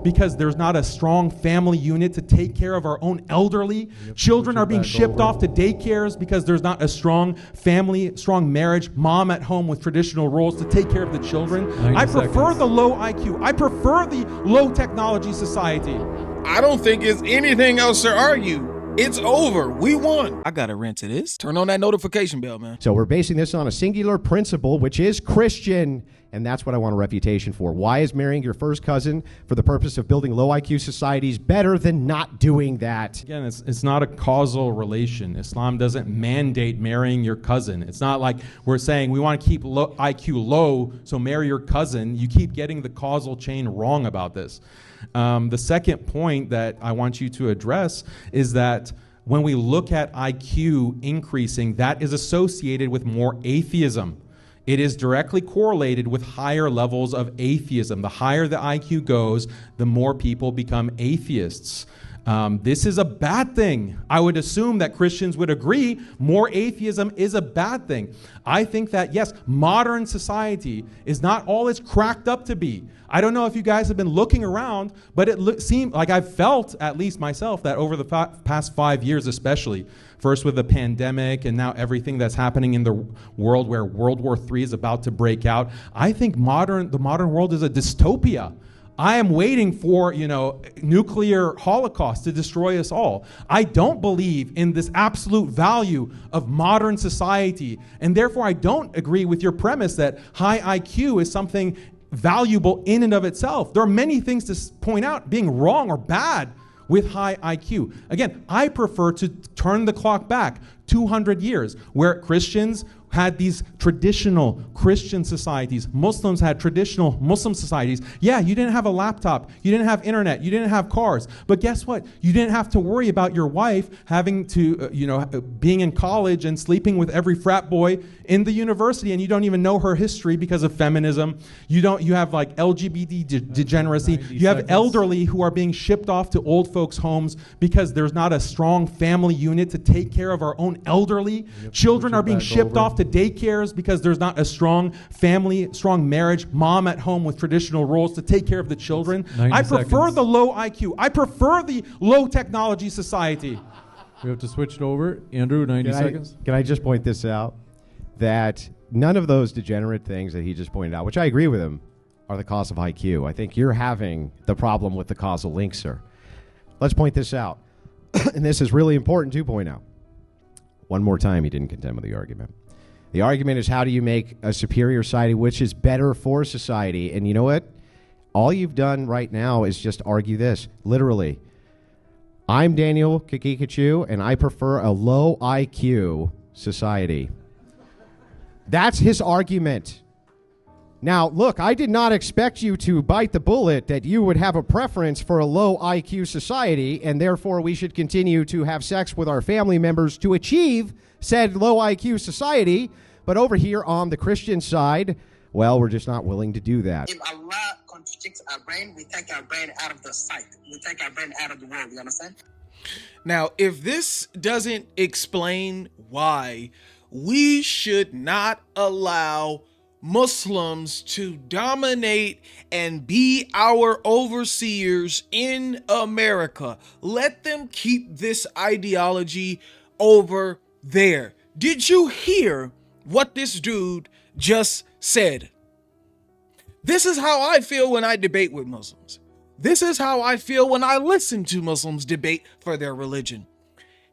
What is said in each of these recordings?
because there's not a strong family unit to take care of our own elderly. Children are being shipped off to daycares because there's not a strong family, strong marriage, mom at home with traditional roles to take care of the children. I prefer the low IQ. I prefer the low technology society. I don't think it's anything else to argue. It's over. We won. I got a rant to this. Turn on that notification bell, man. So we're basing this on a singular principle, which is Christian. And that's what I want a refutation for. Why is marrying your first cousin for the purpose of building low IQ societies better than not doing that? Again, it's not a causal relation. Islam doesn't mandate marrying your cousin. It's not like we're saying we want to keep IQ low, so marry your cousin. You keep getting the causal chain wrong about this. The second point that I want you to address is that when we look at IQ increasing, that is associated with more atheism. It is directly correlated with higher levels of atheism. The higher the IQ goes, the more people become atheists. This is a bad thing. I would assume that Christians would agree more atheism is a bad thing. I think that, yes, modern society is not all it's cracked up to be. I don't know if you guys have been looking around, but it seemed like I've felt, at least myself, that over the past 5 years especially, first with the pandemic and now everything that's happening in the world where World War III is about to break out, I think the modern world is a dystopia. I am waiting for, nuclear holocaust to destroy us all. I don't believe in this absolute value of modern society, and therefore I don't agree with your premise that high IQ is something valuable in and of itself. There are many things to point out being wrong or bad with high IQ. Again, I prefer to turn the clock back 200 years where Christians had these traditional Christian societies. Muslims had traditional Muslim societies. Yeah, you didn't have a laptop. You didn't have internet. You didn't have cars. But guess what? You didn't have to worry about your wife having to, being in college and sleeping with every frat boy in the university, and you don't even know her history because of feminism. You have like LGBT degeneracy. You have elderly who are being shipped off to old folks' homes because there's not a strong family unit to take care of our own elderly. Children are being shipped off to daycares because there's not a strong family, strong marriage, mom at home with traditional roles to take care of the children. I prefer the low IQ. I prefer the low technology society. We have to switch it over. Andrew, 90 seconds. Can I just point this out? That none of those degenerate things that he just pointed out, which I agree with him, are the cause of IQ. I think you're having the problem with the causal link, sir. Let's point this out. And this is really important to point out. One more time, he didn't contend with the argument. The argument is, how do you make a superior society which is better for society? And you know what? All you've done right now is just argue this. Literally, I'm Daniel Haqiqatjou, and I prefer a low IQ society. That's his argument. Now, look, I did not expect you to bite the bullet that you would have a preference for a low IQ society, and therefore we should continue to have sex with our family members to achieve said low IQ society. But over here on the Christian side, well, we're just not willing to do that. If Allah contradicts our brain, we take our brain out of the sight. We take our brain out of the world, you understand? Now, if this doesn't explain why we should not allow Muslims to dominate and be our overseers in America, let them keep this ideology over there. Did you hear what this dude just said? This is how I feel when I debate with Muslims. This is how I feel when I listen to Muslims debate for their religion.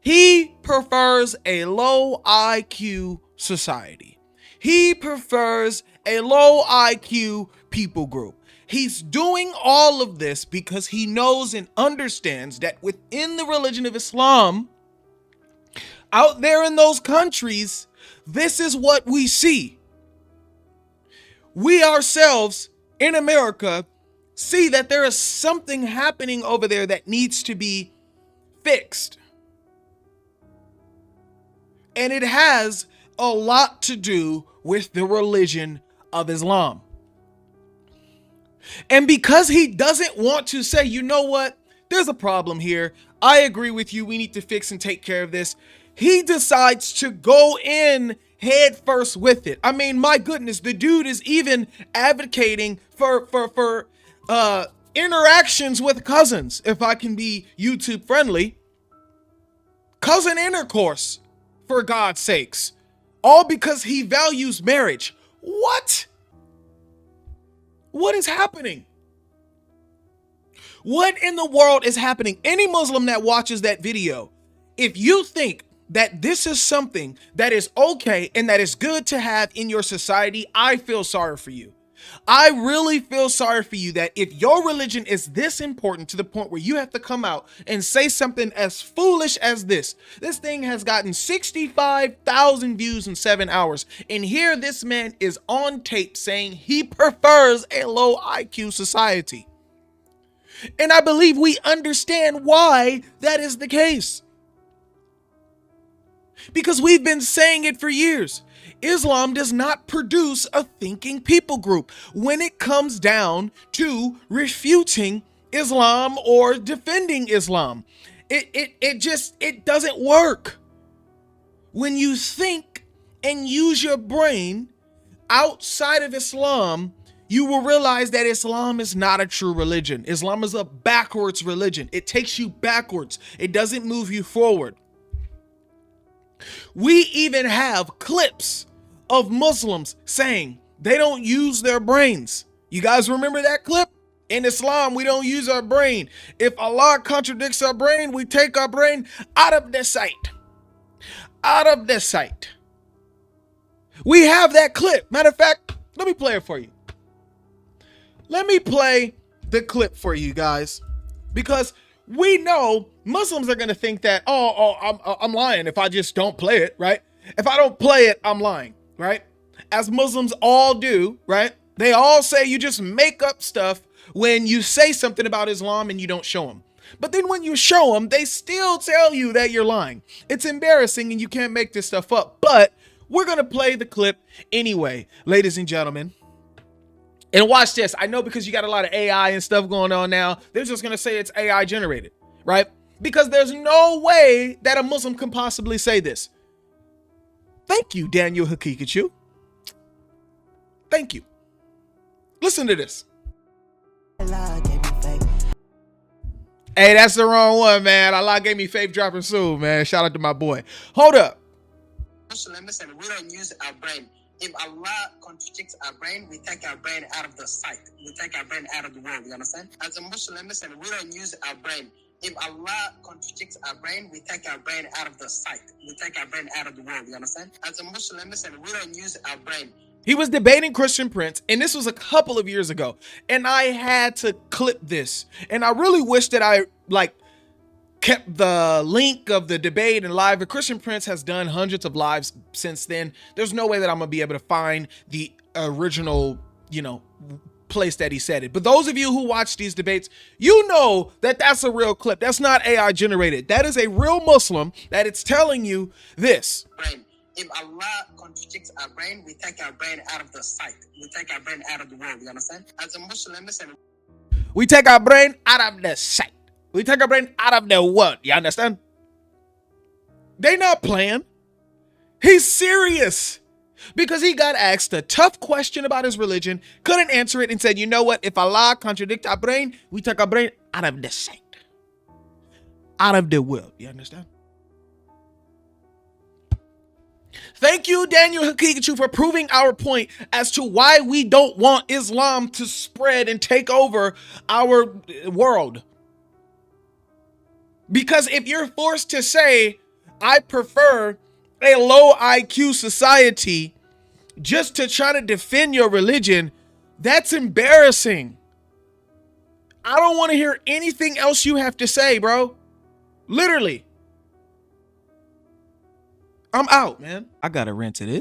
He prefers a low IQ society. He prefers a low IQ people group. He's doing all of this because he knows and understands that within the religion of Islam, out there in those countries, this is what we see. We ourselves in America see that there is something happening over there that needs to be fixed. And it has a lot to do with the religion of Islam. And because he doesn't want to say, you know what, there's a problem here, I agree with you, we need to fix and take care of this, he decides to go in head first with it. I mean, my goodness, the dude is even advocating for interactions with cousins, if I can be YouTube friendly. Cousin intercourse, for God's sakes. All because he values marriage. What? What is happening? What in the world is happening? Any Muslim that watches that video, if you think that this is something that is okay and that is good to have in your society, I feel sorry for you. I really feel sorry for you that if your religion is this important to the point where you have to come out and say something as foolish as this. This thing has gotten 65,000 views in 7 hours. And here this man is on tape saying he prefers a low IQ society. And I believe we understand why that is the case. Because we've been saying it for years. Islam does not produce a thinking people group when it comes down to refuting Islam or defending Islam. It doesn't work. When you think and use your brain outside of Islam, you will realize that Islam is not a true religion. Islam is a backwards religion. It takes you backwards. It doesn't move you forward. We even have clips of Muslims saying they don't use their brains. You guys remember that clip? In Islam, we don't use our brain. If Allah contradicts our brain, we take our brain out of the sight. Out of the sight. We have that clip. Matter of fact, let me play it for you. Let me play the clip for you guys, because we know Muslims are going to think that, I'm lying if I just don't play it, right? If I don't play it, I'm lying, right? As Muslims all do, right? They all say you just make up stuff when you say something about Islam and you don't show them. But then when you show them, they still tell you that you're lying. It's embarrassing and you can't make this stuff up. But we're going to play the clip anyway, ladies and gentlemen. And watch this. I know because you got a lot of AI and stuff going on now, they're just going to say it's AI generated, right? Because there's no way that a Muslim can possibly say this. Thank you, Daniel Haqiqatjou. Thank you. Listen to this. Hey, that's the wrong one, man. Allah gave me faith dropping soon, man. Shout out to my boy. Hold up. Muslims, and we don't use our brain. If Allah contradicts our brain, we take our brain out of the sight. We take our brain out of the world. You understand? As a Muslim, and we don't use our brain. If Allah contradicts our brain, we take our brain out of the sight. We take our brain out of the world. You understand? As a Muslim, and we don't use our brain. He was debating Christian Prince, and this was a couple of years ago, and I had to clip this, and I really wish that I kept the link of the debate and live. But Christian Prince has done hundreds of lives since then. There's no way that I'm gonna be able to find the original, place that he said it. But those of you who watch these debates, you know that that's a real clip. That's not AI generated. That is a real Muslim that it's telling you this. Brain. If Allah contradicts our brain, we take our brain out of the sight. We take our brain out of the world. You understand? As a Muslim, we take our brain out of the sight. We take our brain out of the world. You understand? They not playing. He's serious. Because he got asked a tough question about his religion, couldn't answer it, and said, you know what? If Allah contradicts our brain, we take our brain out of the sight. Out of the world. You understand? Thank you, Daniel Haqiqatjou, for proving our point as to why we don't want Islam to spread and take over our world. Because if you're forced to say, I prefer a low IQ society just to try to defend your religion, that's embarrassing. I don't want to hear anything else you have to say, bro. Literally. I'm out, man. I gotta rent to this.